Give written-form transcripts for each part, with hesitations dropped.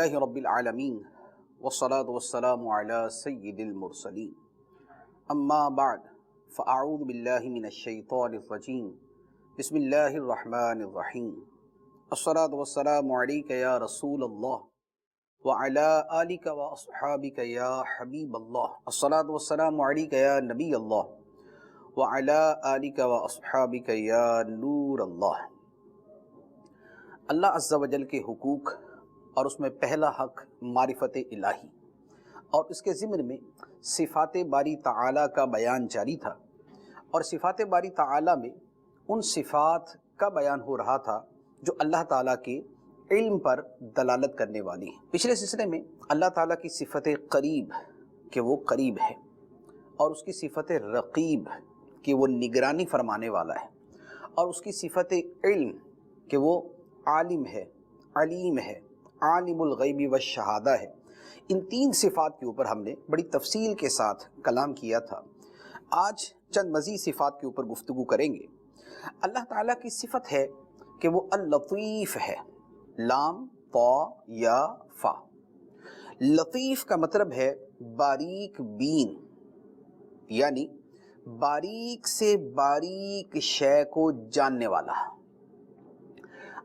للہ رب العالمین والصلاة والسلام علی سید المرسلین اما بعد فاعوذ باللہ من الشیطان الرجیم بسم اللہ الرحمن الرحیم الصلاة والسلام علیک یا رسول اللہ وعلی آلک واصحابک یا حبیب اللہ الصلاة والسلام علیک یا نبی اللہ وعلی آلک واصحابک یا نور اللہ۔ اللہ عز و جل کے حقوق اور اس میں پہلا حق معرفت الہی اور اس کے ضمن میں صفات باری تعالیٰ کا بیان جاری تھا، اور صفات باری تعالیٰ میں ان صفات کا بیان ہو رہا تھا جو اللہ تعالیٰ کے علم پر دلالت کرنے والی ہیں۔ پچھلے سلسلے میں اللہ تعالیٰ کی صفت قریب کہ وہ قریب ہے، اور اس کی صفت رقیب کہ وہ نگرانی فرمانے والا ہے، اور اس کی صفت علم کہ وہ عالم ہے، علیم ہے، عالم الغیب والشہادہ ہے۔ ان تین صفات کے اوپر ہم نے بڑی تفصیل کے ساتھ کلام کیا تھا۔ آج چند مزید صفات کے اوپر گفتگو کریں گے۔ اللہ تعالیٰ کی صفت ہے کہ وہ اللطیف ہے، لام طا یا فا۔ لطیف کا مطلب ہے باریک بین، یعنی باریک سے باریک شے کو جاننے والا۔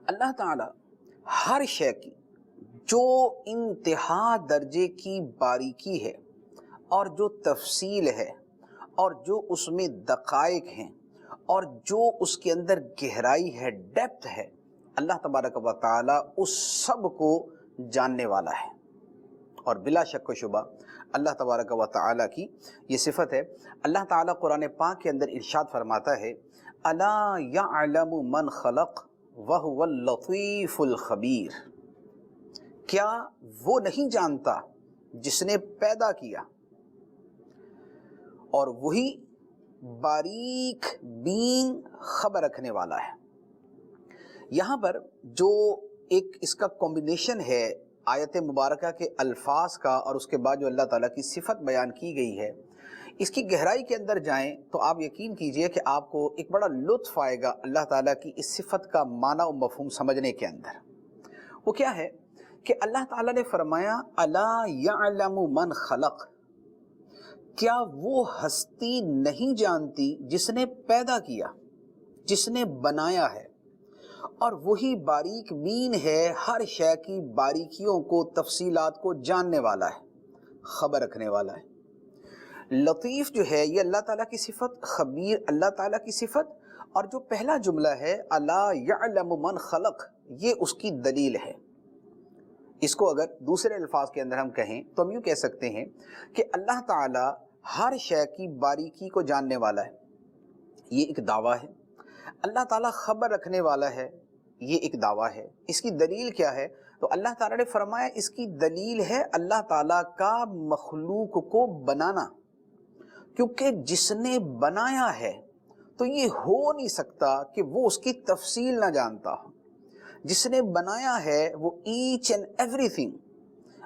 اللہ تعالیٰ ہر شے کی جو انتہا درجے کی باریکی ہے اور جو تفصیل ہے اور جو اس میں دقائق ہیں اور جو اس کے اندر گہرائی ہے، ڈیپتھ ہے، اللہ تبارک و تعالیٰ اس سب کو جاننے والا ہے۔ اور بلا شک و شبہ اللہ تبارک و تعالیٰ کی یہ صفت ہے۔ اللہ تعالیٰ قرآن پاک کے اندر ارشاد فرماتا ہے الا یعلم من خلق وہو اللطیف الخبیر، کیا وہ نہیں جانتا جس نے پیدا کیا اور وہی باریک بین خبر رکھنے والا ہے۔ یہاں پر جو ایک اس کا کمبینیشن ہے آیت مبارکہ کے الفاظ کا اور اس کے بعد جو اللہ تعالیٰ کی صفت بیان کی گئی ہے، اس کی گہرائی کے اندر جائیں تو آپ یقین کیجئے کہ آپ کو ایک بڑا لطف آئے گا اللہ تعالیٰ کی اس صفت کا معنی و مفہوم سمجھنے کے اندر۔ وہ کیا ہے کہ اللہ تعالیٰ نے فرمایا الا یعلم من خلق، کیا وہ ہستی نہیں جانتی جس نے پیدا کیا، جس نے بنایا ہے، اور وہی باریک بین ہے، ہر شے کی باریکیوں کو، تفصیلات کو جاننے والا ہے، خبر رکھنے والا ہے۔ لطیف جو ہے یہ اللہ تعالیٰ کی صفت، خبیر اللہ تعالیٰ کی صفت، اور جو پہلا جملہ ہے الا یعلم من خلق، یہ اس کی دلیل ہے۔ اس کو اگر دوسرے الفاظ کے اندر ہم کہیں تو ہم یوں کہہ سکتے ہیں کہ اللہ تعالیٰ ہر شے کی باریکی کو جاننے والا ہے، یہ ایک دعویٰ ہے۔ اللہ تعالیٰ خبر رکھنے والا ہے، یہ ایک دعویٰ ہے۔ اس کی دلیل کیا ہے؟ تو اللہ تعالیٰ نے فرمایا اس کی دلیل ہے اللہ تعالیٰ کا مخلوق کو بنانا، کیونکہ جس نے بنایا ہے تو یہ ہو نہیں سکتا کہ وہ اس کی تفصیل نہ جانتا ہو۔ جس نے بنایا ہے وہ ایچ اینڈ ایوری تھنگ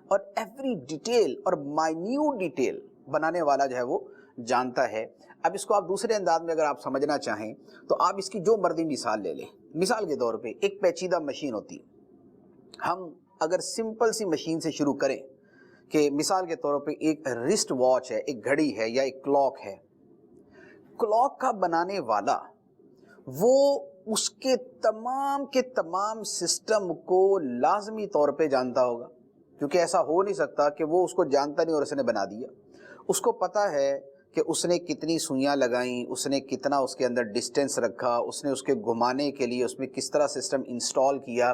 اور ایوری ڈیٹیل اور مائنیوٹ ڈیٹیل بنانے والا جو ہے وہ جانتا ہے۔ اب اس کو آپ دوسرے انداز میں اگر آپ سمجھنا چاہیں تو آپ اس کی جو مرضی مثال لے لیں۔ مثال کے طور پہ ایک پیچیدہ مشین ہوتی ہے، ہم اگر سمپل سی مشین سے شروع کریں کہ مثال کے طور پہ ایک رسٹ واچ ہے، ایک گھڑی ہے یا ایک کلاک ہے، کلاک کا بنانے والا وہ اس کے تمام سسٹم کو لازمی طور پہ جانتا ہوگا، کیونکہ ایسا ہو نہیں سکتا کہ وہ اس کو جانتا نہیں اور اس نے بنا دیا۔ اس کو پتا ہے کہ اس نے کتنی سوئیاں لگائیں، اس نے کتنا اس کے اندر ڈسٹینس رکھا، اس نے اس کے گھمانے کے لیے اس میں کس طرح سسٹم انسٹال کیا،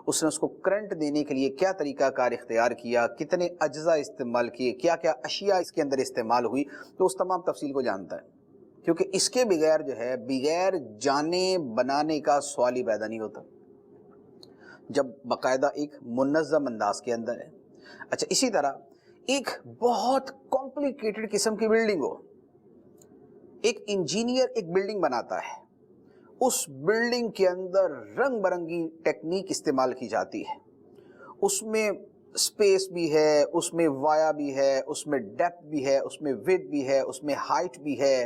اس نے اس کو کرنٹ دینے کے لیے کیا طریقہ کار اختیار کیا، کتنے اجزاء استعمال کیے، کیا کیا اشیاء اس کے اندر استعمال ہوئی، تو اس تمام تفصیل کو جانتا ہے۔ کیونکہ اس کے بغیر جو ہے بغیر جانے بنانے کا سوال ہی پیدا نہیں ہوتا، جب باقاعدہ ایک منظم انداز کے اندر ہے۔ اچھا، اسی طرح ایک بہت کمپلیکیٹڈ قسم کی بلڈنگ ہو، ایک انجینئر ایک بلڈنگ بناتا ہے، اس بلڈنگ کے اندر رنگ برنگی ٹیکنیک استعمال کی جاتی ہے، اس میں اسپیس بھی ہے، اس میں وایا بھی ہے، اس میں ڈیپتھ بھی ہے، اس میں وڈتھ بھی ہے، اس میں ہائٹ بھی ہے،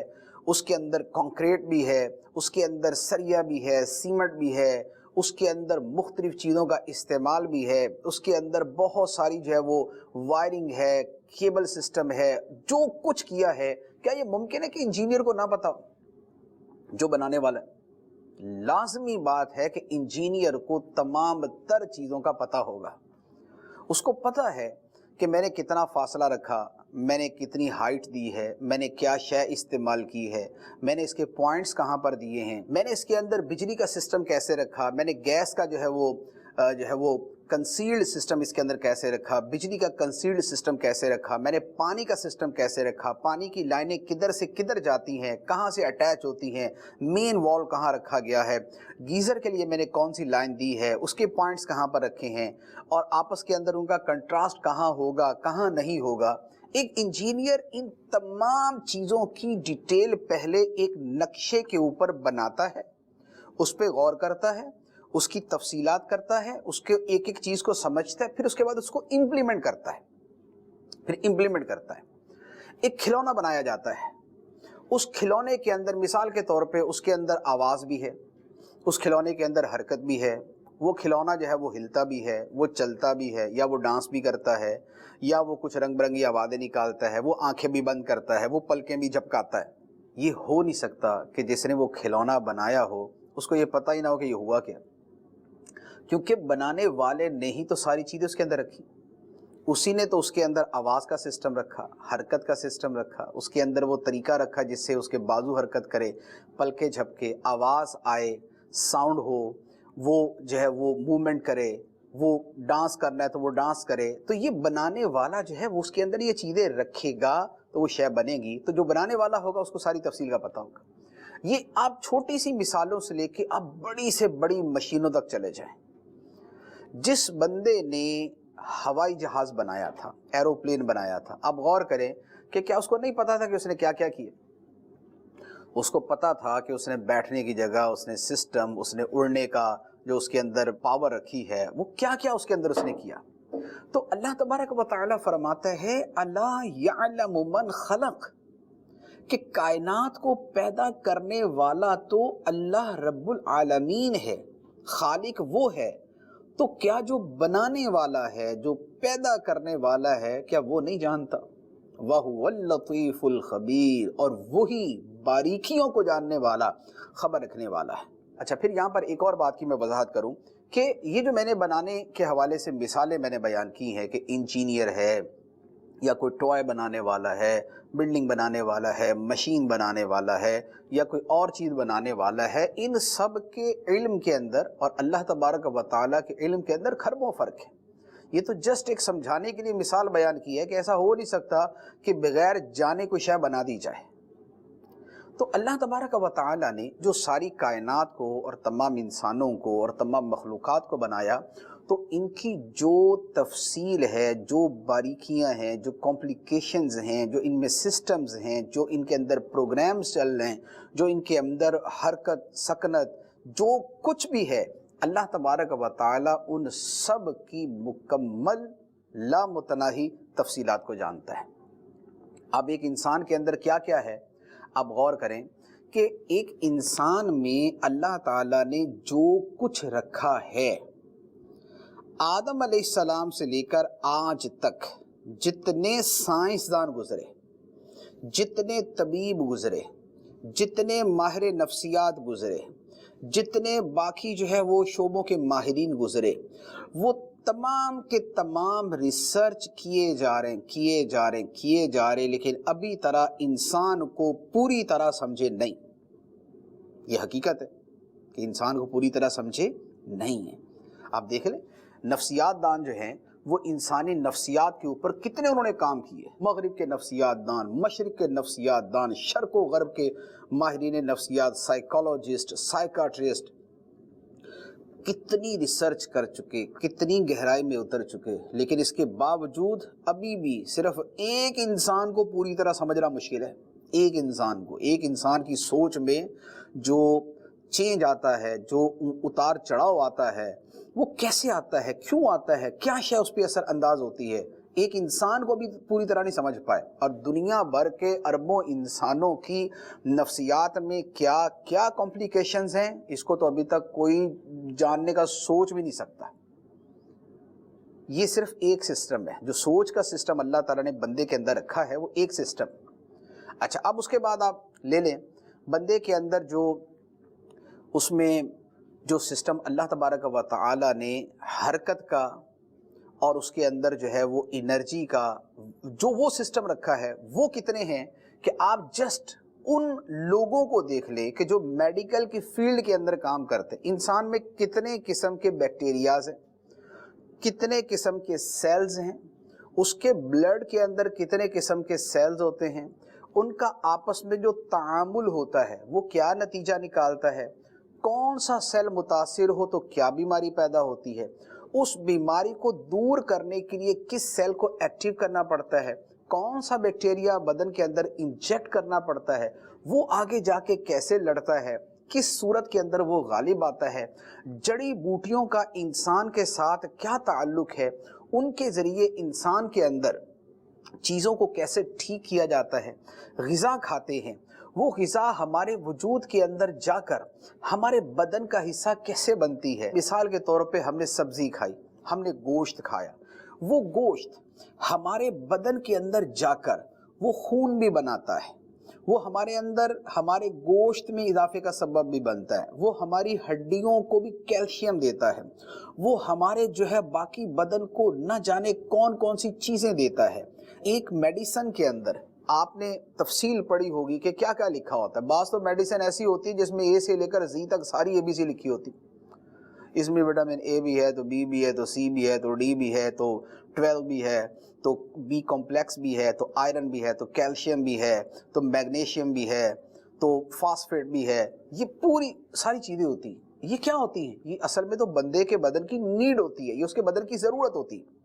اس کے اندر کنکریٹ بھی ہے، اس کے اندر سریا بھی ہے، سیمنٹ بھی ہے، اس کے اندر مختلف چیزوں کا استعمال بھی ہے، اس کے اندر بہت ساری جو ہے وہ وائرنگ ہے، کیبل سسٹم ہے، جو کچھ کیا ہے، کیا یہ ممکن ہے کہ انجینئر کو نہ پتا ہو جو بنانے والا ہے؟ لازمی بات ہے کہ انجینئر کو تمام تر چیزوں کا پتہ ہوگا. اس کو پتہ ہے کہ میں نے کتنا فاصلہ رکھا، میں نے کتنی ہائٹ دی ہے، میں نے کیا شے استعمال کی ہے، میں نے اس کے پوائنٹس کہاں پر دیے ہیں، میں نے اس کے اندر بجلی کا سسٹم کیسے رکھا، میں نے گیس کا جو ہے وہ کنسیلڈ سسٹم اس کے اندر کیسے رکھا، بجلی کا کنسیلڈ سسٹم کیسے رکھا، میں نے پانی کا سسٹم کیسے رکھا، پانی کی لائنیں کدھر سے کدھر جاتی ہیں، کہاں سے اٹیچ ہوتی ہیں، مین وال کہاں رکھا گیا ہے، گیزر کے لیے میں نے کون سی لائن دی ہے، اس کے پوائنٹس کہاں پر رکھے ہیں، اور آپس کے اندر ان کا کنٹراسٹ کہاں ہوگا کہاں نہیں ہوگا. ایک انجینئر ان تمام چیزوں کی ڈیٹیل پہلے ایک نقشے کے اوپر بناتا ہے، اس پہ غور کرتا ہے، اس کی تفصیلات کرتا ہے، اس کے ایک ایک چیز کو سمجھتا ہے، پھر اس کے بعد اس کو امپلیمنٹ کرتا ہے. ایک کھلونا بنایا جاتا ہے، اس کھلونے کے اندر مثال کے طور پہ اس کے اندر آواز بھی ہے، اس کھلونے کے اندر حرکت بھی ہے، وہ کھلونا جو ہے وہ ہلتا بھی ہے، وہ چلتا بھی ہے، یا وہ ڈانس بھی کرتا ہے، یا وہ کچھ رنگ برنگی آوازیں نکالتا ہے، وہ آنکھیں بھی بند کرتا ہے، وہ پلکیں بھی جھپکاتا ہے. یہ ہو نہیں سکتا کہ جس نے وہ کھلونا بنایا ہو اس کو یہ پتہ ہی نہ ہو کہ یہ ہوا کیا، کیونکہ بنانے والے نے ہی تو ساری چیزیں اس کے اندر رکھی. اسی نے تو اس کے اندر آواز کا سسٹم رکھا، حرکت کا سسٹم رکھا، اس کے اندر وہ طریقہ رکھا جس سے اس کے بازو حرکت کرے، پلکیں جھپکے، آواز آئے، ساؤنڈ ہو، وہ جو ہے وہ موومنٹ کرے، وہ ڈانس کرنا ہے تو وہ ڈانس کرے. تو یہ بنانے والا جو ہے وہ اس کے اندر یہ چیزیں رکھے گا تو وہ شے بنے گی. تو جو بنانے والا ہوگا اس کو ساری تفصیل کا پتہ ہوگا. یہ آپ چھوٹی سی مثالوں سے لے کے آپ بڑی سے بڑی مشینوں تک چلے جائیں. جس بندے نے ہوائی جہاز بنایا تھا، ایروپلین بنایا تھا، آپ غور کریں کہ کیا اس کو نہیں پتا تھا کہ اس نے کیا کیا کیا؟ اس کو پتا تھا کہ اس نے بیٹھنے کی جگہ، اس نے سسٹم، اس نے اڑنے کا جو اس کے اندر پاور رکھی ہے، وہ کیا کیا اس کے اندر اس نے کیا. تو اللہ تبارک و تعالی فرماتا ہے الا یعلم من خلق، کہ کائنات کو پیدا کرنے والا تو اللہ رب العالمین ہے، خالق وہ ہے. تو کیا جو بنانے والا ہے، جو پیدا کرنے والا ہے، کیا وہ نہیں جانتا؟ وَهُوَ اللَّطِيفُ الْخَبِيرُ، اور وہی باریکیوں کو جاننے والا، خبر رکھنے والا ہے. اچھا، پھر یہاں پر ایک اور بات کی میں وضاحت کروں کہ یہ جو میں نے بنانے کے حوالے سے مثالیں میں نے بیان کی ہیں کہ انجینئر ہے، یا کوئی ٹوائے بنانے والا ہے، بلڈنگ بنانے والا ہے، مشین بنانے والا ہے، یا کوئی اور چیز بنانے والا ہے، ان سب کے علم کے اندر اور اللہ تبارک و تعالیٰ کے علم کے اندر خربوں فرق ہے. یہ تو جسٹ ایک سمجھانے کے لیے مثال بیان کی ہے کہ ایسا ہو نہیں سکتا کہ بغیر جانے کوئی شے بنا دی جائے. تو اللہ تبارک و تعالیٰ نے جو ساری کائنات کو اور تمام انسانوں کو اور تمام مخلوقات کو بنایا، تو ان کی جو تفصیل ہے، جو باریکیاں ہیں، جو کمپلیکیشنز ہیں، جو ان میں سسٹمز ہیں، جو ان کے اندر پروگرامز چل رہے ہیں، جو ان کے اندر حرکت سکنت جو کچھ بھی ہے، اللہ تبارک و تعالیٰ ان سب کی مکمل لامتناہی تفصیلات کو جانتا ہے. اب ایک انسان کے اندر کیا کیا ہے، آپ غور کریں کہ ایک انسان میں اللہ تعالیٰ نے جو کچھ رکھا ہے، آدم علیہ السلام سے لے کر آج تک جتنے سائنسدان گزرے، جتنے طبیب گزرے، جتنے ماہر نفسیات گزرے، جتنے باقی جو ہے وہ شعبوں کے ماہرین گزرے، وہ تمام کے تمام ریسرچ کیے جا رہے، لیکن ابھی طرح انسان کو پوری طرح سمجھے نہیں. یہ حقیقت ہے کہ انسان کو پوری طرح سمجھے نہیں ہے. آپ دیکھ لیں نفسیات دان جو ہیں وہ انسانی نفسیات کے اوپر کتنے انہوں نے کام کیے. مغرب کے نفسیات دان، مشرق کے نفسیات دان، شرق و غرب کے ماہرین نفسیات، سائیکالوجسٹ، سائیکاٹرسٹ، کتنی ریسرچ کر چکے، کتنی گہرائی میں اتر چکے، لیکن اس کے باوجود ابھی بھی صرف ایک انسان کو پوری طرح سمجھنا مشکل ہے. ایک انسان کو، ایک انسان کی سوچ میں جو چینج آتا ہے، جو اتار چڑھاؤ آتا ہے، وہ کیسے آتا ہے، کیوں آتا ہے، کیا شے اس پہ اثر انداز ہوتی ہے، ایک انسان کو بھی پوری طرح نہیں سمجھ پائے، اور دنیا بھر کے اربوں انسانوں کی نفسیات میں کیا کیا کمپلیکیشنز ہیں، اس کو تو ابھی تک کوئی جاننے کا سوچ بھی نہیں سکتا۔ یہ صرف ایک سسٹم ہے، جو سوچ کا سسٹم اللہ تعالیٰ نے بندے کے اندر رکھا ہے، وہ ایک سسٹم۔ اچھا، اب اس کے بعد آپ لے لیں بندے کے اندر جو اس میں جو سسٹم اللہ تبارک و تعالیٰ نے حرکت کا اور اس کے اندر جو ہے وہ انرجی کا جو وہ سسٹم رکھا ہے، وہ کتنے ہیں کہ آپ جسٹ ان لوگوں کو دیکھ لیں کہ جو میڈیکل کی فیلڈ کے اندر کام کرتے ہیں۔ انسان میں کتنے قسم کے بیکٹیریاز ہیں، کتنے قسم کے سیلز ہیں، اس کے بلڈ کے اندر کتنے قسم کے سیلز ہوتے ہیں، ان کا آپس میں جو تعامل ہوتا ہے وہ کیا نتیجہ نکالتا ہے، کون سا سیل متاثر ہو تو کیا بیماری پیدا ہوتی ہے، اس بیماری کو دور کرنے کے لیے کس سیل کو ایکٹیو کرنا پڑتا ہے، کون سا بیکٹیریا بدن کے اندر انجیکٹ کرنا پڑتا ہے، وہ آگے جا کے کیسے لڑتا ہے، کس صورت کے اندر وہ غالب آتا ہے، جڑی بوٹیوں کا انسان کے ساتھ کیا تعلق ہے، ان کے ذریعے انسان کے اندر چیزوں کو کیسے ٹھیک کیا جاتا ہے، غذا کھاتے ہیں، وہ غذا ہمارے وجود کے اندر جا کر ہمارے بدن کا حصہ کیسے بنتی ہے۔ مثال کے طور پہ ہم نے سبزی کھائی، ہم نے گوشت کھایا، وہ گوشت ہمارے بدن کے اندر جا کر وہ خون بھی بناتا ہے، وہ ہمارے اندر ہمارے گوشت میں اضافے کا سبب بھی بنتا ہے، وہ ہماری ہڈیوں کو بھی کیلشیم دیتا ہے، وہ ہمارے جو ہے باقی بدن کو نہ جانے کون کون سی چیزیں دیتا ہے۔ ایک میڈیسن کے اندر آپ نے تفصیل پڑھی ہوگی کہ کیا کیا لکھا ہوتا ہے۔ بعض تو میڈیسن ایسی ہوتی ہے جس میں اے سے لے کر زی تک ساری اے بی سی لکھی ہوتی، اس میں وٹامن اے بھی ہے تو بی بھی ہے تو سی بھی ہے تو ڈی بھی ہے تو 12 بھی ہے تو بی کمپلیکس بھی ہے تو آئرن بھی ہے تو کیلشیم بھی ہے تو میگنیشیم بھی ہے تو فاسفیٹ بھی ہے، یہ پوری ساری چیزیں ہوتی ہیں۔ یہ کیا ہوتی ہیں؟ یہ اصل میں تو بندے کے بدن کی نیڈ ہوتی ہے، یہ اس کے بدن کی ضرورت ہوتی ہے۔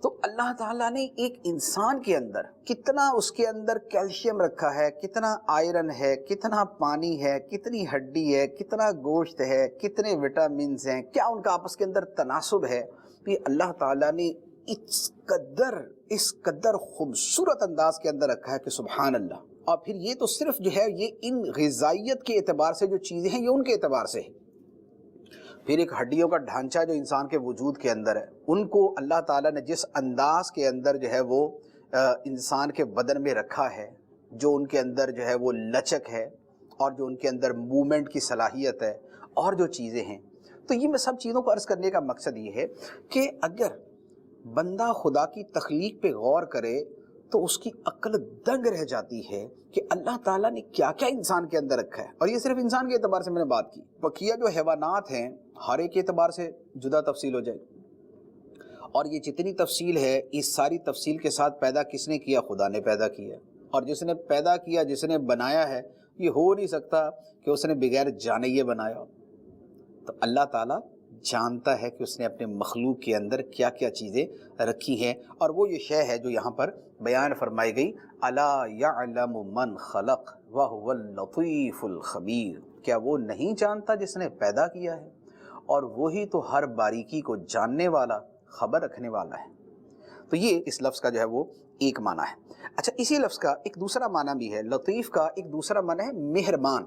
تو اللہ تعالیٰ نے ایک انسان کے اندر کتنا اس کے اندر کیلشیم رکھا ہے، کتنا آئرن ہے، کتنا پانی ہے، کتنی ہڈی ہے، کتنا گوشت ہے، کتنے وٹامنز ہیں، کیا ان کا آپس کے اندر تناسب ہے، یہ اللہ تعالیٰ نے اس قدر خوبصورت انداز کے اندر رکھا ہے کہ سبحان اللہ۔ اور پھر یہ تو صرف جو ہے یہ ان غذائیت کے اعتبار سے جو چیزیں ہیں یہ ان کے اعتبار سے ہے۔ پھر ایک ہڈیوں کا ڈھانچہ جو انسان کے وجود کے اندر ہے، ان کو اللہ تعالیٰ نے جس انداز کے اندر جو ہے وہ انسان کے بدن میں رکھا ہے، جو ان کے اندر جو ہے وہ لچک ہے اور جو ان کے اندر موومنٹ کی صلاحیت ہے اور جو چیزیں ہیں، تو یہ میں سب چیزوں کو عرض کرنے کا مقصد یہ ہے کہ اگر بندہ خدا کی تخلیق پہ غور کرے تو اس کی عقل دنگ رہ جاتی ہے کہ اللہ تعالیٰ نے کیا کیا انسان کے اندر رکھا ہے۔ اور یہ صرف انسان کے اعتبار سے میں نے بات کی، بقیہ جو حیوانات ہیں ہر ایک کے اعتبار سے جدا تفصیل ہو جائے، اور یہ جتنی تفصیل ہے اس ساری تفصیل کے ساتھ پیدا کس نے کیا؟ خدا نے پیدا کیا، اور جس نے پیدا کیا، جس نے بنایا ہے، یہ ہو نہیں سکتا کہ اس نے بغیر جانے یہ بنایا۔ تو اللہ تعالیٰ جانتا ہے کہ اس نے اپنے مخلوق کے اندر کیا کیا چیزیں رکھی ہیں، اور وہ یہ شے ہے جو یہاں پر بیان فرمائی گئی، الا یعلم من خلق وہو اللطیف الخبیر، کیا وہ نہیں جانتا جس نے پیدا کیا ہے، اور وہی تو ہر باریکی کو جاننے والا، خبر رکھنے والا ہے۔ تو یہ اس لفظ کا جو ہے وہ ایک معنی ہے۔ اچھا، اسی لفظ کا ایک دوسرا معنی بھی ہے، لطیف کا ایک دوسرا معنی ہے مہربان۔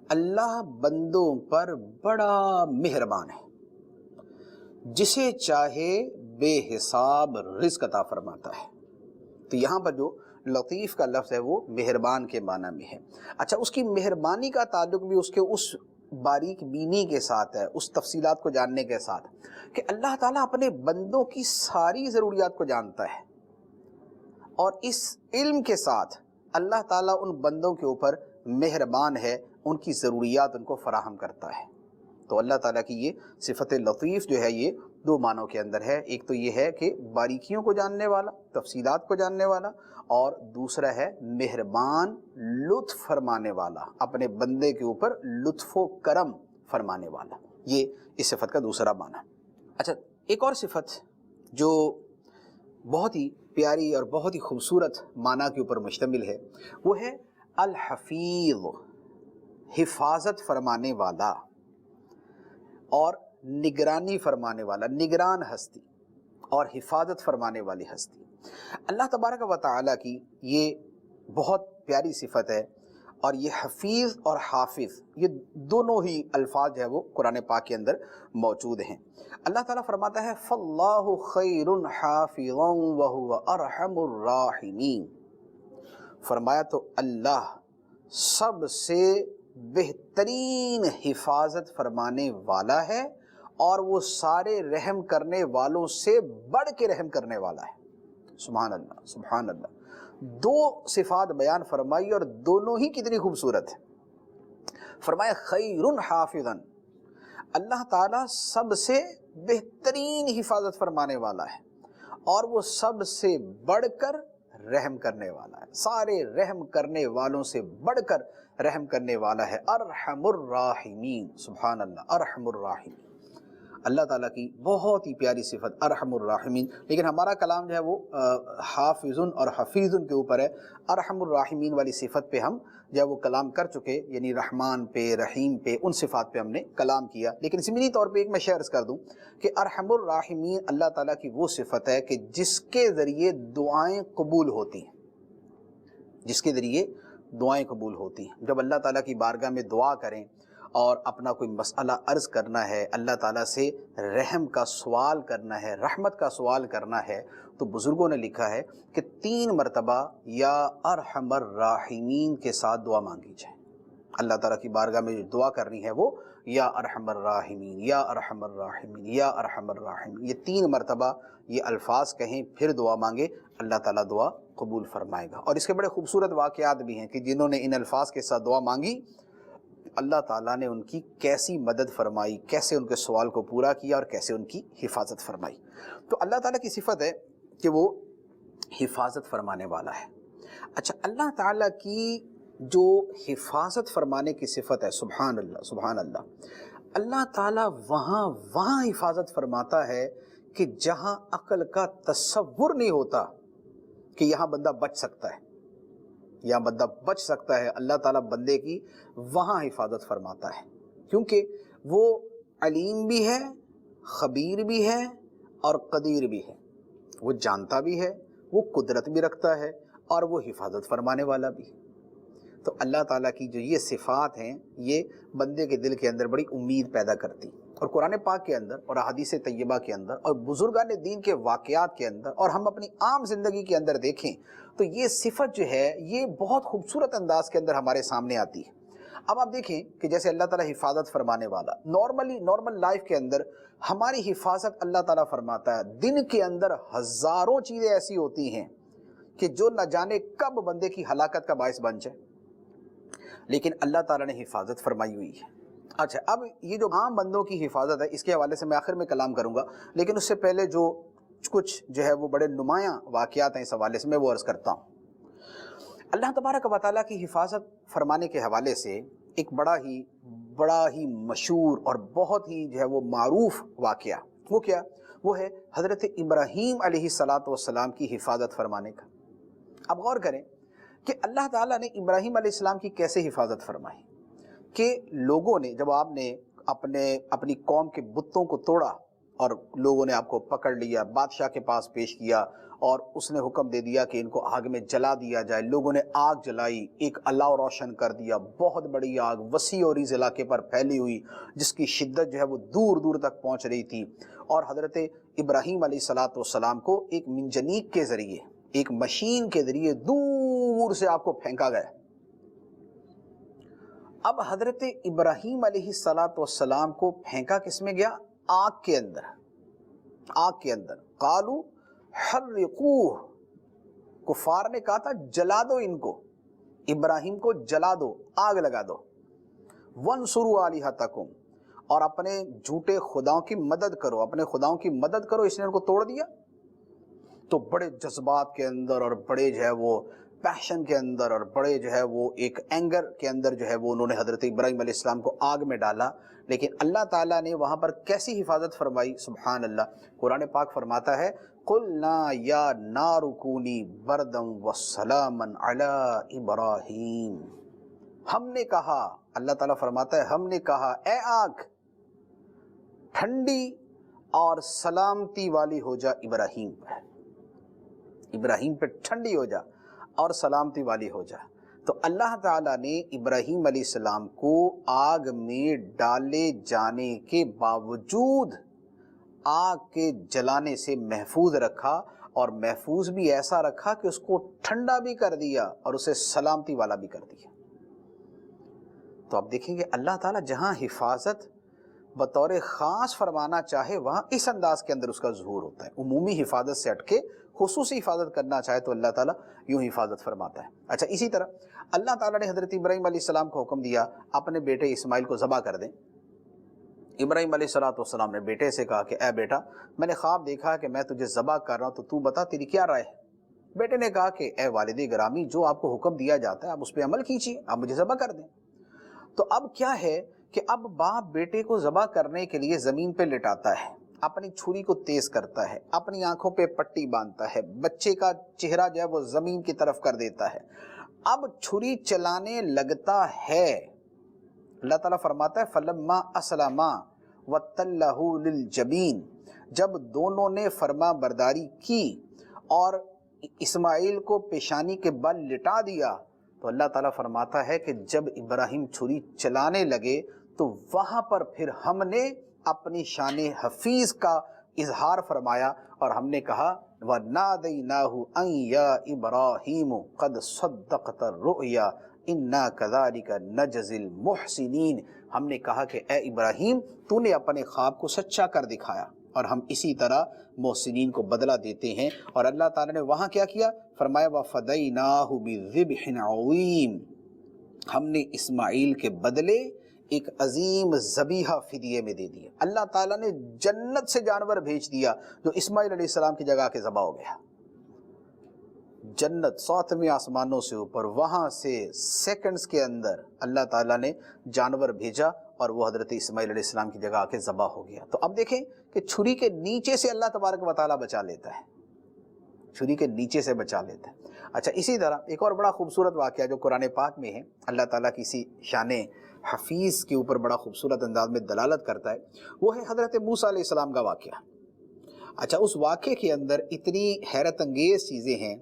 اللہ بندوں پر بڑا مہربان ہے، جسے چاہے بے حساب رزق عطا فرماتا ہے۔ تو یہاں پر جو لطیف کا لفظ ہے وہ مہربان کے معنی میں ہے۔ اچھا، اس کی مہربانی کا تعلق بھی اس کے اس باریک بینی کے ساتھ ہے، اس تفصیلات کو جاننے کے ساتھ کہ اللہ تعالیٰ اپنے بندوں کی ساری ضروریات کو جانتا ہے، اور اس علم کے ساتھ اللہ تعالیٰ ان بندوں کے اوپر مہربان ہے، ان کی ضروریات ان کو فراہم کرتا ہے۔ تو اللہ تعالیٰ کی یہ صفت لطیف جو ہے یہ دو معنوں کے اندر ہے، ایک تو یہ ہے کہ باریکیوں کو جاننے والا، تفصیلات کو جاننے والا، اور دوسرا ہے مہربان، لطف فرمانے والا، اپنے بندے کے اوپر لطف و کرم فرمانے والا، یہ اس صفت کا دوسرا معنی۔ اچھا، ایک اور صفت جو بہت ہی پیاری اور بہت ہی خوبصورت معنی کے اوپر مشتمل ہے وہ ہے الحفیظ، حفاظت فرمانے والا اور نگرانی فرمانے والا، نگران ہستی۔ اور حفاظت فرمانے والی ہستی۔ اللہ تبارک و تعالیٰ کی یہ بہت پیاری صفت ہے، اور یہ حفیظ اور حافظ یہ دونوں ہی الفاظ جو ہے وہ قرآن پاک کے اندر موجود ہیں۔ اللہ تعالیٰ فرماتا ہے فَاللَّهُ خَيْرٌ حَافِظًا وَهُوَ أَرْحَمُ الرَّاحِمِينَ، فرمایا تو اللہ سب سے بہترین حفاظت فرمانے والا ہے، اور وہ سارے رحم کرنے والوں سے بڑھ کے رحم کرنے والا ہے۔ سبحان اللہ، سبحان اللہ۔ دو صفات بیان فرمائی اور دونوں ہی کتنی خوبصورت ہے۔ فرمایا خیرٌ حافظا، اللہ تعالیٰ سب سے بہترین حفاظت فرمانے والا ہے، اور وہ سب سے بڑھ کر رحم کرنے والا ہے، سارے رحم کرنے والوں سے بڑھ کر رحم کرنے والا ہے۔ ارحم الراحمین، سبحان اللہ، ارحم الراحمین، اللہ تعالیٰ کی بہت ہی پیاری صفت ارحم الراحمین۔ لیکن ہمارا کلام جو ہے وہ حافظ اور حفیظ کے اوپر ہے، ارحم الراحمین والی صفت پہ ہم جو ہے وہ کلام کر چکے، یعنی رحمان پہ، رحیم پہ، ان صفات پہ ہم نے کلام کیا۔ لیکن ضمنی طور پہ ایک میں شعر کر دوں کہ ارحم الراحمین اللہ تعالیٰ کی وہ صفت ہے کہ جس کے ذریعے دعائیں قبول ہوتی ہیں، جس کے ذریعے دعائیں قبول ہوتی ہیں۔ جب اللہ تعالیٰ کی بارگاہ میں دعا کریں اور اپنا کوئی مسئلہ عرض کرنا ہے، اللہ تعالیٰ سے رحم کا سوال کرنا ہے، رحمت کا سوال کرنا ہے، تو بزرگوں نے لکھا ہے کہ 3 مرتبہ یا ارحم الراحمین کے ساتھ دعا مانگی جائے۔ اللہ تعالیٰ کی بارگاہ میں جو دعا کرنی ہے وہ یا ارحم الراحمین، یا ارحم الراحمین، یا ارحم الراحمین، یہ 3 مرتبہ یہ الفاظ کہیں پھر دعا مانگے، اللہ تعالیٰ دعا قبول فرمائے گا۔ اور اس کے بڑے خوبصورت واقعات بھی ہیں کہ جنہوں نے ان الفاظ کے ساتھ دعا مانگی، اللہ تعالیٰ نے ان کی کیسی مدد فرمائی، کیسے ان کے سوال کو پورا کیا، اور کیسے ان کی حفاظت فرمائی۔ تو اللہ تعالیٰ کی صفت ہے کہ وہ حفاظت فرمانے والا ہے۔ اچھا، اللہ تعالیٰ کی جو حفاظت فرمانے کی صفت ہے، سبحان اللہ، سبحان اللہ، اللہ تعالیٰ وہاں حفاظت فرماتا ہے کہ جہاں عقل کا تصور نہیں ہوتا کہ یہاں بندہ بچ سکتا ہے، یا بندہ بچ سکتا ہے، اللہ تعالیٰ بندے کی وہاں حفاظت فرماتا ہے، کیونکہ وہ علیم بھی ہے، خبیر بھی ہے، اور قدیر بھی ہے۔ وہ جانتا بھی ہے، وہ قدرت بھی رکھتا ہے، اور وہ حفاظت فرمانے والا بھی ہے۔ تو اللہ تعالیٰ کی جو یہ صفات ہیں، یہ بندے کے دل کے اندر بڑی امید پیدا کرتی، اور قرآن پاک کے اندر اور احادیث طیبہ کے اندر اور بزرگان دین کے واقعات کے اندر، اور ہم اپنی عام زندگی کے اندر دیکھیں تو یہ صفت جو ہے یہ بہت خوبصورت انداز کے اندر ہمارے سامنے آتی ہے۔ اب آپ دیکھیں کہ جیسے اللہ تعالیٰ حفاظت فرمانے والا، نارمل لائف کے اندر ہماری حفاظت اللہ تعالیٰ فرماتا ہے۔ دن کے اندر ہزاروں چیزیں ایسی ہوتی ہیں کہ جو نہ جانے کب بندے کی ہلاکت کا باعث بن جائے، لیکن اللہ تعالیٰ نے حفاظت فرمائی ہوئی ہے۔ اچھا، اب یہ جو عام بندوں کی حفاظت ہے، اس کے حوالے سے میں آخر میں کلام کروں گا، لیکن اس سے پہلے جو کچھ جو ہے وہ بڑے نمایاں واقعات ہیں اس حوالے سے میں وہ عرض کرتا ہوں۔ اللہ تبارک و تعالیٰ کی حفاظت فرمانے کے حوالے سے ایک بڑا ہی مشہور اور بہت ہی جو ہے وہ معروف واقعہ، وہ کیا؟ وہ ہے حضرت ابراہیم علیہ السلام کی حفاظت فرمانے کا۔ اب غور کریں کہ اللہ تعالیٰ نے ابراہیم علیہ السلام کی کیسے حفاظت فرمائی، کہ لوگوں نے جب آپ نے اپنی قوم کے بتوں کو توڑا اور لوگوں نے آپ کو پکڑ لیا، بادشاہ کے پاس پیش کیا، اور اس نے حکم دے دیا کہ ان کو آگ میں جلا دیا جائے۔ لوگوں نے آگ جلائی، ایک اللہ روشن کر دیا، بہت بڑی آگ وسیع اور اس علاقے پر پھیلی ہوئی، جس کی شدت جو ہے وہ دور دور تک پہنچ رہی تھی، اور حضرت ابراہیم علیہ السلام کو ایک منجنیق کے ذریعے، ایک مشین کے ذریعے دور سے آپ کو پھینکا گیا۔ اب حضرت ابراہیم علیہ السلام کو پھینکا کس میں گیا؟ آگ کے اندر، آگ کے اندر۔ قالوا حرقوہ، کفار نے کہا تھا جلا دو ان کو، ابراہیم کو جلا دو، آگ لگا دو۔ وانصروا آلہتکم، اور اپنے جھوٹے خداؤں کی مدد کرو، اپنے خداؤں کی مدد کرو۔ اس نے ان کو توڑ دیا تو بڑے جذبات کے اندر اور بڑے جو ہے وہ پیشن کے اندر اور بڑے جو ہے وہ ایک اینگر کے اندر جو ہے وہ انہوں نے حضرت ابراہیم علیہ السلام کو آگ میں ڈالا۔ لیکن اللہ تعالیٰ نے وہاں پر کیسی حفاظت فرمائی، سبحان اللہ۔ قرآن پاک فرماتا ہے قُلْنَا يَا نَارُ كُونِي بَرْدًا وَسَلَامًا عَلَىٰ إِبْرَاهِيمَ، ہم نے کہا، اللہ تعالیٰ فرماتا ہے ہم نے کہا اے آگ ٹھنڈی اور سلامتی والی ہو جا ابراہیم پر، ابراہیم پہ ٹھنڈی ہو جا اور سلامتی والی ہو جا۔ تو اللہ تعالیٰ نے ابراہیم علیہ السلام کو آگ میں ڈالے جانے کے باوجود آگ کے جلانے سے محفوظ رکھا، اور محفوظ بھی ایسا رکھا کہ اس کو ٹھنڈا بھی کر دیا اور اسے سلامتی والا بھی کر دیا۔ تو آپ دیکھیں گے اللہ تعالیٰ جہاں حفاظت بطور خاص فرمانا چاہے وہاں اس انداز کے اندر اس کا ظہور ہوتا ہے۔ عمومی حفاظت سے ہٹ کے خصوصی حفاظت کرنا چاہے تو اللہ تعالیٰ یوں حفاظت فرماتا ہے۔ اچھا، اسی طرح اللہ تعالیٰ نے حضرت ابراہیم علیہ السلام کو حکم دیا اپنے بیٹے اسماعیل کو ذبح کر دیں۔ ابراہیم علیہ السلام نے بیٹے سے کہا کہ اے بیٹا، میں نے خواب دیکھا کہ میں تجھے ذبح کر رہا ہوں، تو تو بتا تیری کیا رائے ہے؟ بیٹے نے کہا کہ اے والد گرامی، جو آپ کو حکم دیا جاتا ہے آپ اس پہ عمل کیجیے، آپ مجھے ذبح کر دیں۔ تو اب کیا ہے کہ اب باپ بیٹے کو ذبح کرنے کے لیے زمین پہ لٹاتا ہے، اپنی چھری کو تیز کرتا ہے، اپنی آنکھوں پہ پٹی باندھتا ہے، بچے کا چہرہ جو ہے وہ زمین کی طرف کر دیتا ہے، اب چھری چلانے لگتا ہے۔ اللہ تعالیٰ فرماتا ہے فَلَمَّا أَسْلَمَا وَتَلَّهُ لِلْجَبِينِ، جب دونوں نے فرما برداری کی اور اسماعیل کو پیشانی کے بل لٹا دیا، تو اللہ تعالیٰ فرماتا ہے کہ جب ابراہیم چھری چلانے لگے تو وہاں پر پھر ہم نے اپنی شان حفیظ کا اظہار فرمایا اور ہم نے کہا وَنَادَيْنَاهُ أَن يَا إِبْرَاهِيمُ قَدْ صَدَّقْتَ الرُّؤْيَا إِنَّا كَذَلِكَ نَجْزِي الْمُحْسِنِينَ، ہم نے کہا کہ اے ابراہیم، تو نے اپنے خواب کو سچا کر دکھایا اور ہم اسی طرح محسنین کو بدلہ دیتے ہیں۔ اور اللہ تعالیٰ نے وہاں کیا کیا؟ فرمایا وَفَدَيْنَاهُ بِذِبْحٍ عَظِيمٍ، ہم نے اسماعیل کے بدلے ایک عظیم ذبیحہ فدیے میں دے دیا۔ اللہ تعالیٰ نے جنت سے جانور بھیج دیا جو اسماعیل علیہ السلام کی جگہ کے ذبح ہو گیا۔ جنت 7ویں آسمانوں سے اوپر، وہاں سے سیکنڈز کے اندر اللہ تعالیٰ نے جانور بھیجا اور وہ حضرت اسماعیل علیہ السلام کی جگہ کے ذبح ہو گیا۔ تو اب دیکھیں کہ چھری کے نیچے سے اللہ تبارک و تعالیٰ بچا لیتا ہے، چھری کے نیچے سے بچا لیتا ہے۔ اچھا، اسی طرح ایک اور بڑا خوبصورت واقعہ جو قرآن پاک میں ہے، اللہ تعالیٰ کی اسی شان حفیظ کے اوپر بڑا خوبصورت انداز میں دلالت کرتا ہے، وہ ہے حضرت موسیٰ علیہ السلام کا واقعہ۔ اچھا، اس واقعے کے اندر اتنی حیرت انگیز چیزیں ہیں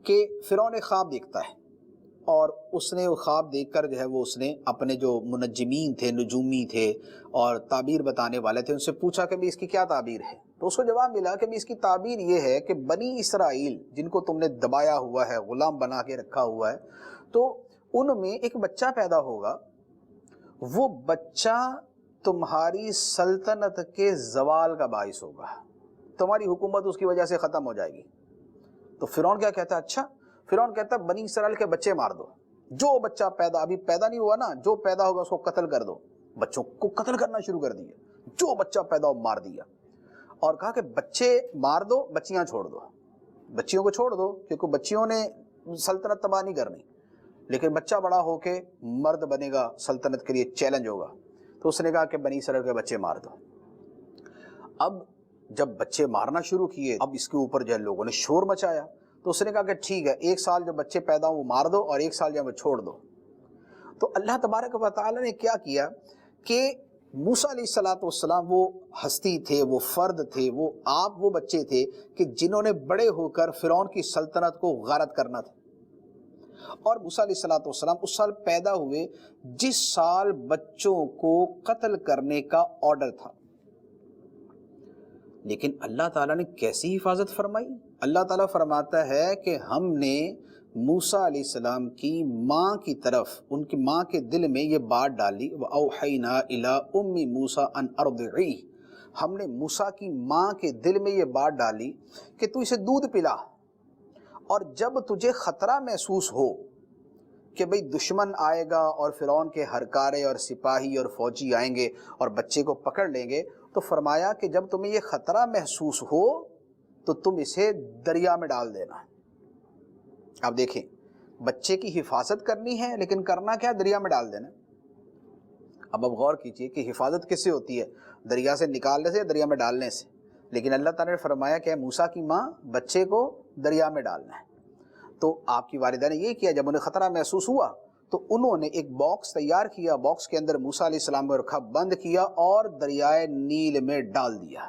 کہ فرعون ایک خواب دیکھتا ہے اور اس نے وہ خواب دیکھ کر جو ہے وہ اس نے اپنے جو منجمین تھے، نجومی تھے اور تعبیر بتانے والے تھے، ان سے پوچھا کہ بھی اس کی کیا تعبیر ہے؟ تو اس کو جواب ملا کہ بھی اس کی تعبیر یہ ہے کہ بنی اسرائیل جن کو تم نے دبایا ہوا ہے، غلام بنا کے رکھا ہوا ہے، تو ان میں ایک بچہ پیدا ہوگا، وہ بچہ تمہاری سلطنت کے زوال کا باعث ہوگا، تمہاری حکومت اس کی وجہ سے ختم ہو جائے گی۔ تو فرعون کیا کہتا ہے؟ اچھا، فرعون کہتا ہے بنی اسرائیل کے بچے مار دو، جو بچہ ابھی پیدا نہیں ہوا نا، جو پیدا ہوگا اس کو قتل کر دو۔ بچوں کو قتل کرنا شروع کر دیا، جو بچہ پیدا ہو مار دیا، اور کہا کہ بچے مار دو، بچیاں چھوڑ دو، بچیوں کو چھوڑ دو کیونکہ بچیوں نے سلطنت تباہ نہیں کرنی، لیکن بچہ بڑا ہو کے مرد بنے گا، سلطنت کے لیے چیلنج ہوگا۔ تو اس نے کہا کہ بنی اسرائیل کے بچے مار دو۔ اب جب بچے مارنا شروع کیے، اب اس کے اوپر جو ہے لوگوں نے شور مچایا، تو اس نے کہا کہ ٹھیک ہے، 1 سال جو بچے پیدا ہوں وہ مار دو اور 1 سال جو چھوڑ دو۔ تو اللہ تبارک و تعالیٰ نے کیا کیا کہ موسیٰ علیہ السلام وہ ہستی تھے، وہ فرد تھے، وہ آپ وہ بچے تھے کہ جنہوں نے بڑے ہو کر فرعون کی سلطنت کو غارت کرنا تھا۔ اور موسیٰ علیہ السلام اس سال پیدا ہوئے جس سال بچوں کو قتل کرنے کا آرڈر تھا، لیکن اللہ تعالیٰ نے کیسی حفاظت فرمائی؟ اللہ تعالیٰ فرماتا ہے کہ ہم نے موسیٰ علیہ السلام کی ماں کی طرف، ان کی ماں کے دل میں یہ بات ڈالی وَأَوْحَيْنَا إِلَىٰ أُمِّ مُوسَىٰ أَنْ أَرْضِعِيهِ، ہم نے موسیٰ کی ماں کے دل میں یہ بات ڈالی کہ تو اسے دودھ پلا، اور جب تجھے خطرہ محسوس ہو کہ بھئی دشمن آئے گا اور فرعون کے ہرکارے اور سپاہی اور فوجی آئیں گے اور بچے کو پکڑ لیں گے، تو فرمایا کہ جب تمہیں یہ خطرہ محسوس ہو تو تم اسے دریا میں ڈال دینا۔ اب دیکھیں، بچے کی حفاظت کرنی ہے لیکن کرنا کیا؟ دریا میں ڈال دینا۔ اب غور کیجئے کہ حفاظت کس سے ہوتی ہے؟ دریا سے نکالنے سے یا دریا میں ڈالنے سے؟ لیکن اللہ تعالیٰ نے فرمایا کہ موسیٰ کی ماں بچے کو دریا میں ڈالنا ہے۔ تو آپ کی والدہ نے یہ کیا، جب انہیں خطرہ محسوس ہوا تو انہوں نے ایک باکس تیار کیا، باکس کے اندر موسیٰ علیہ السلام کو رکھا، بند کیا اور دریائے نیل میں ڈال دیا۔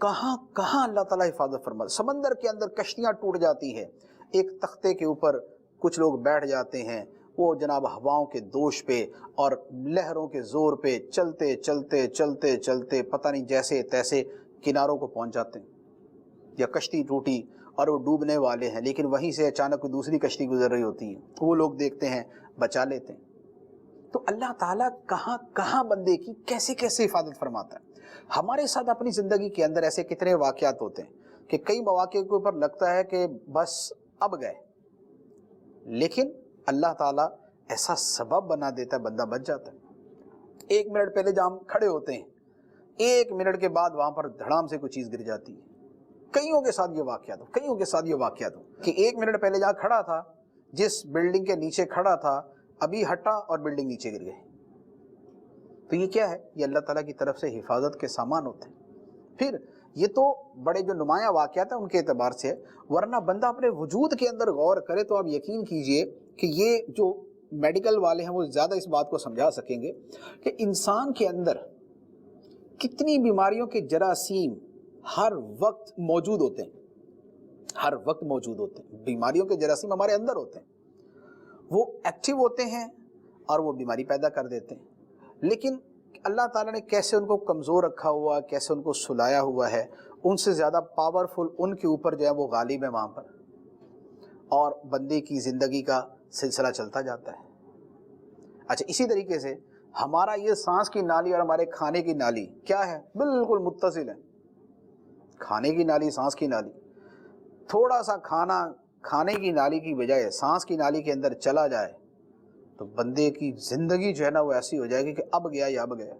کہاں کہاں اللہ تعالیٰ حفاظت فرماتا ہے. سمندر کے اندر کشتیاں ٹوٹ جاتی ہیں، ایک تختے کے اوپر کچھ لوگ بیٹھ جاتے ہیں، وہ جناب ہواؤں کے دوش پہ اور لہروں کے زور پہ چلتے چلتے چلتے چلتے پتہ نہیں جیسے تیسے کناروں کو پہنچ جاتے ہیں. یا کشتی ٹوٹی اور وہ ڈوبنے والے ہیں، لیکن وہیں سے اچانک کوئی دوسری کشتی گزر رہی ہوتی ہے، وہ لوگ دیکھتے ہیں، بچا لیتے ہیں. تو اللہ تعالیٰ کہاں کہاں بندے کی کیسے کیسے حفاظت فرماتا ہے. ہمارے ساتھ اپنی زندگی کے اندر ایسے کتنے واقعات ہوتے ہیں کہ کئی مواقع کے اوپر لگتا ہے کہ بس اب گئے، لیکن اللہ تعالیٰ ایسا سبب بنا دیتا ہے، بندہ بچ جاتا ہے. 1 منٹ پہلے جہاں ہم کھڑے ہوتے ہیں، 1 منٹ کے بعد وہاں پر دھڑام سے کوئی چیز گر جاتی ہے. کئیوں کے ساتھ یہ واقعات ہو کہ 1 منٹ پہلے جہاں کھڑا تھا، جس بلڈنگ کے نیچے کھڑا تھا، ابھی ہٹا اور بلڈنگ نیچے گر گئی. تو یہ کیا ہے؟ یہ اللہ تعالیٰ کی طرف سے حفاظت کے سامان ہوتے ہیں. پھر یہ تو بڑے جو نمایاں واقعات ہیں ان کے اعتبار سے ہے، ورنہ بندہ اپنے وجود کے اندر غور کرے تو آپ یقین کیجئے کہ یہ جو میڈیکل والے ہیں وہ زیادہ اس بات کو سمجھا سکیں گے کہ انسان کے اندر کتنی بیماریوں کے جراثیم ہر وقت موجود ہوتے ہیں. بیماریوں کے جراثیم ہمارے اندر ہوتے ہیں، وہ ایکٹیو ہوتے ہیں اور وہ بیماری پیدا کر دیتے ہیں. لیکن اللہ تعالیٰ نے کیسے ان کو کمزور رکھا ہوا، کیسے ان کو سلایا ہوا ہے، ان سے زیادہ پاورفل ان کے اوپر جو ہے وہ غالب ہے وہاں پر، اور بندے کی زندگی کا سلسلہ چلتا جاتا ہے. اچھا، اسی طریقے سے ہمارا یہ سانس کی نالی اور ہمارے کھانے کی نالی کیا ہے؟ بالکل متصل ہے. کھانے کی نالی، سانس کی نالی، تھوڑا سا کھانا کھانے کی نالی کی بجائے سانس کی نالی کے اندر چلا جائے تو بندے کی زندگی جو ہے نا وہ ایسی ہو جائے گی کہ اب گیا یا اب گیا.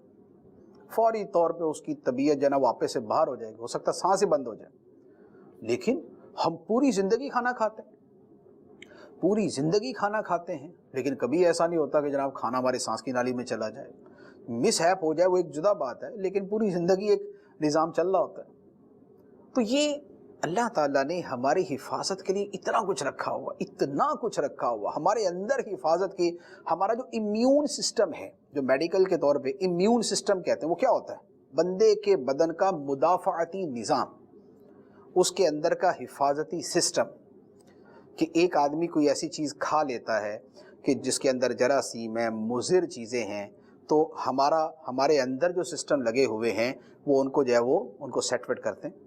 فوری طور پہ اس کی طبیعت جو ہے نا واپس سے باہر ہو جائے گی، ہو سکتا ہے سانس ہی بند ہو جائے. لیکن ہم پوری زندگی کھانا کھاتے ہیں، لیکن کبھی ایسا نہیں ہوتا کہ جناب کھانا ہمارے سانس کی نالی میں چلا جائے. مس ہیپ ہو جائے وہ ایک جدا بات ہے، لیکن پوری زندگی ایک نظام چل رہا ہوتا ہے. تو یہ اللہ تعالیٰ نے ہماری حفاظت کے لیے اتنا کچھ رکھا ہوا ہمارے اندر حفاظت کی. ہمارا جو امیون سسٹم ہے، جو میڈیکل کے طور پہ امیون سسٹم کہتے ہیں، وہ کیا ہوتا ہے؟ بندے کے بدن کا مدافعتی نظام، اس کے اندر کا حفاظتی سسٹم. کہ ایک آدمی کوئی ایسی چیز کھا لیتا ہے کہ جس کے اندر جراثیم ہیں، مضر چیزیں ہیں، تو ہمارے اندر جو سسٹم لگے ہوئے ہیں وہ ان کو جو ہے وہ ان کو سیٹ ویٹ کرتے ہیں.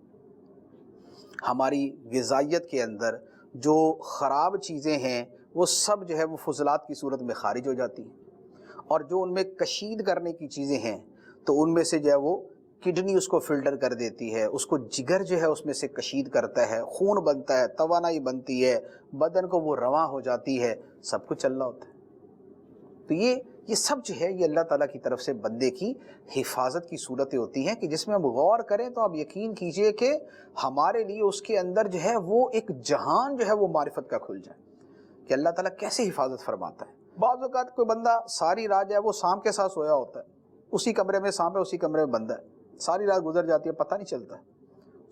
ہماری غذائیت کے اندر جو خراب چیزیں ہیں وہ سب جو ہے وہ فضلات کی صورت میں خارج ہو جاتی ہیں، اور جو ان میں کشید کرنے کی چیزیں ہیں تو ان میں سے جو ہے وہ کڈنی اس کو فلٹر کر دیتی ہے، اس کو جگر جو ہے اس میں سے کشید کرتا ہے، خون بنتا ہے، توانائی بنتی ہے، بدن کو وہ رواں ہو جاتی ہے، سب کچھ چل رہا ہوتا ہے. تو یہ سب جو ہے یہ اللہ تعالیٰ کی طرف سے بندے کی حفاظت کی صورتیں ہوتی ہیں کہ جس میں ہم غور کریں تو آپ یقین کیجئے کہ ہمارے لیے اس کے اندر جو ہے وہ ایک جہان جو ہے وہ معرفت کا کھل جائے کہ اللہ تعالیٰ کیسے حفاظت فرماتا ہے. بعض اوقات کوئی بندہ ساری رات جو ہے وہ سانپ کے ساتھ سویا ہوتا ہے، اسی کمرے میں سانپ ہے، اسی کمرے میں بندہ ہے، ساری رات گزر جاتی ہے، پتہ نہیں چلتا.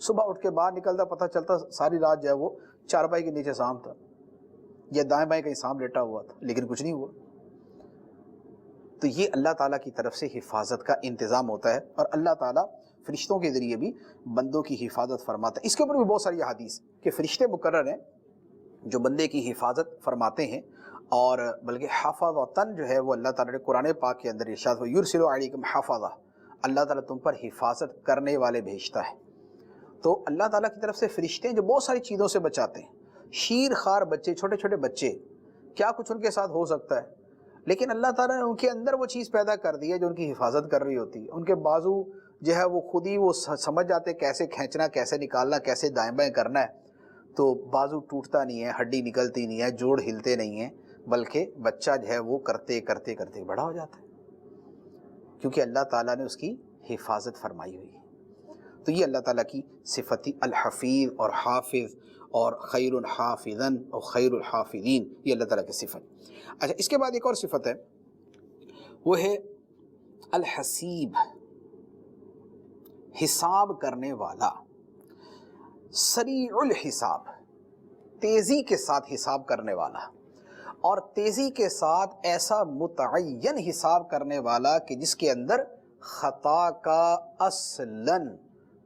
صبح اٹھ کے باہر نکلتا پتہ چلتا ساری رات جو ہے وہ چارپائی کے نیچے سانپ تھا، یا دائیں بائیں کہیں سانپ لیٹا ہوا تھا، لیکن کچھ نہیں ہوا. تو یہ اللہ تعالیٰ کی طرف سے حفاظت کا انتظام ہوتا ہے، اور اللہ تعالیٰ فرشتوں کے ذریعے بھی بندوں کی حفاظت فرماتا ہے. اس کے اوپر بھی بہت ساری احادیث کہ فرشتے مقرر ہیں جو بندے کی حفاظت فرماتے ہیں، اور بلکہ حفاظتاً جو ہے وہ اللہ تعالیٰ نے قرآن پاک کے اندر ارشاد ہوا یرسل علیکم حفاظہ، اللہ تعالیٰ تم پر حفاظت کرنے والے بھیجتا ہے. تو اللہ تعالیٰ کی طرف سے فرشتے ہیں جو بہت ساری چیزوں سے بچاتے ہیں. شیر خار بچے، چھوٹے چھوٹے بچے، کیا کچھ ان کے ساتھ ہو سکتا ہے، لیکن اللہ تعالیٰ نے ان کے اندر وہ چیز پیدا کر دی ہے جو ان کی حفاظت کر رہی ہوتی ہے. ان کے بازو جو ہے وہ خود ہی وہ سمجھ جاتے کیسے کھینچنا، کیسے نکالنا، کیسے دائیں بائیں کرنا ہے. تو بازو ٹوٹتا نہیں ہے، ہڈی نکلتی نہیں ہے، جوڑ ہلتے نہیں ہیں، بلکہ بچہ جو ہے وہ کرتے کرتے کرتے بڑا ہو جاتا ہے، کیونکہ اللہ تعالیٰ نے اس کی حفاظت فرمائی ہوئی ہے. تو یہ اللہ تعالیٰ کی صفتی الحفیظ اور حافظ اور خیر الحافظن اور خیر الحافظین، یہ اللہ تعالیٰ کی صفت. اچھا، اس کے بعد ایک اور صفت ہے، وہ ہے الحسیب، حساب کرنے والا، سریع الحساب، تیزی کے ساتھ حساب کرنے والا، اور تیزی کے ساتھ ایسا متعین حساب کرنے والا کہ جس کے اندر خطا کا اصلاً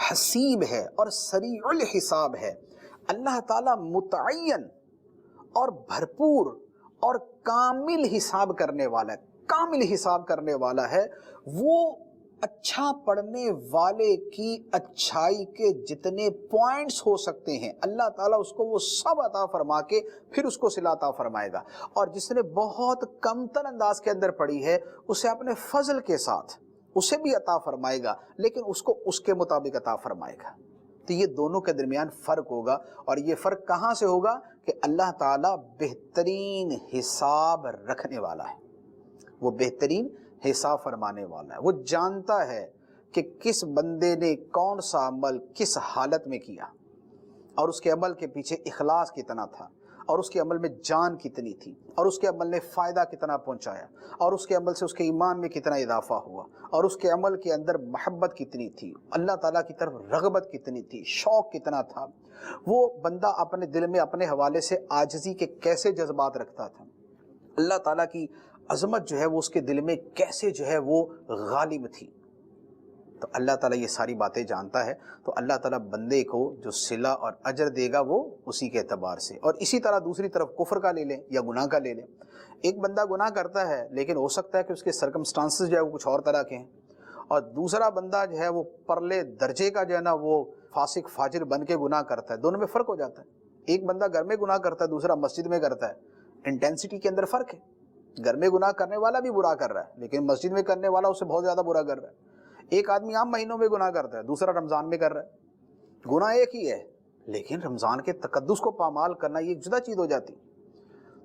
حسیب ہے اور سریع الحساب ہے۔ اللہ تعالیٰ متعین اور بھرپور اور کامل حساب کرنے والا ہے، کامل حساب کرنے والا ہے۔ وہ اچھا پڑھنے والے کی اچھائی کے جتنے پوائنٹس ہو سکتے ہیں اللہ تعالیٰ اس کو وہ سب عطا فرما کے پھر اس کو صلہ عطا فرمائے گا، اور جس نے بہت کم تر انداز کے اندر پڑھی ہے اسے اپنے فضل کے ساتھ اسے بھی عطا فرمائے گا، لیکن اس کو اس کے مطابق عطا فرمائے گا۔ تو یہ دونوں کے درمیان فرق ہوگا، اور یہ فرق کہاں سے ہوگا کہ اللہ تعالیٰ بہترین حساب رکھنے والا ہے، وہ بہترین حساب فرمانے والا ہے۔ وہ جانتا ہے کہ کس بندے نے کون سا عمل کس حالت میں کیا، اور اس کے عمل کے پیچھے اخلاص کتنا تھا، اور اس کے عمل میں جان کتنی تھی، اور اس کے عمل نے فائدہ کتنا پہنچایا، اور اس کے عمل سے اس کے ایمان میں کتنا اضافہ ہوا، اور اس کے عمل کے اندر محبت کتنی تھی، اللہ تعالیٰ کی طرف رغبت کتنی تھی، شوق کتنا تھا۔ وہ بندہ اپنے دل میں اپنے حوالے سے عاجزی کے کیسے جذبات رکھتا تھا، اللہ تعالیٰ کی عظمت جو ہے وہ اس کے دل میں کیسے جو ہے وہ غالب تھی۔ تو اللہ تعالیٰ یہ ساری باتیں جانتا ہے، تو اللہ تعالیٰ بندے کو جو صلہ اور اجر دے گا وہ اسی کے اعتبار سے۔ اور اسی طرح دوسری طرف کفر کا لے لیں یا گناہ کا لے لیں، ایک بندہ گناہ کرتا ہے لیکن ہو سکتا ہے کہ اس کے سرکمسٹانسز جو ہے وہ کچھ اور طرح کے ہیں، اور دوسرا بندہ جو ہے وہ پرلے درجے کا جو ہے نا وہ فاسق فاجر بن کے گناہ کرتا ہے، دونوں میں فرق ہو جاتا ہے۔ ایک بندہ گھر میں گناہ کرتا ہے، دوسرا مسجد میں کرتا ہے، انٹینسٹی کے اندر فرق ہے۔ گھر میں گناہ کرنے والا بھی برا کر رہا ہے لیکن مسجد میں کرنے والا اسے بہت زیادہ برا کر رہا ہے۔ ایک آدمی عام مہینوں میں گناہ کرتا ہے، دوسرا رمضان میں کر رہا ہے، گناہ ایک ہی ہے لیکن رمضان کے تقدس کو پامال کرنا یہ ایک جدا چیز ہو جاتی۔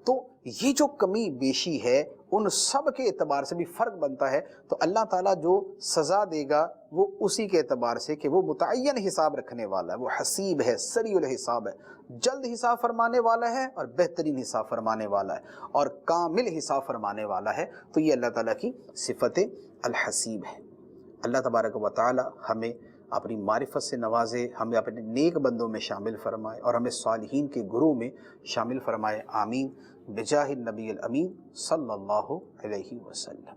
تو یہ جو کمی بیشی ہے ان سب کے اعتبار سے بھی فرق بنتا ہے، تو اللہ تعالیٰ جو سزا دے گا وہ اسی کے اعتبار سے کہ وہ متعین حساب رکھنے والا ہے، وہ حسیب ہے، سریع الحساب ہے، جلد حساب فرمانے والا ہے اور بہترین حساب فرمانے والا ہے اور کامل حساب فرمانے والا ہے۔ تو یہ اللہ تعالیٰ کی صفت الحسیب ہے۔ اللہ تبارک و تعالی ہمیں اپنی معرفت سے نوازے، ہمیں اپنے نیک بندوں میں شامل فرمائے اور ہمیں صالحین کے گروہ میں شامل فرمائے، آمین، بجاہ النبی الامین صلی اللہ علیہ وسلم۔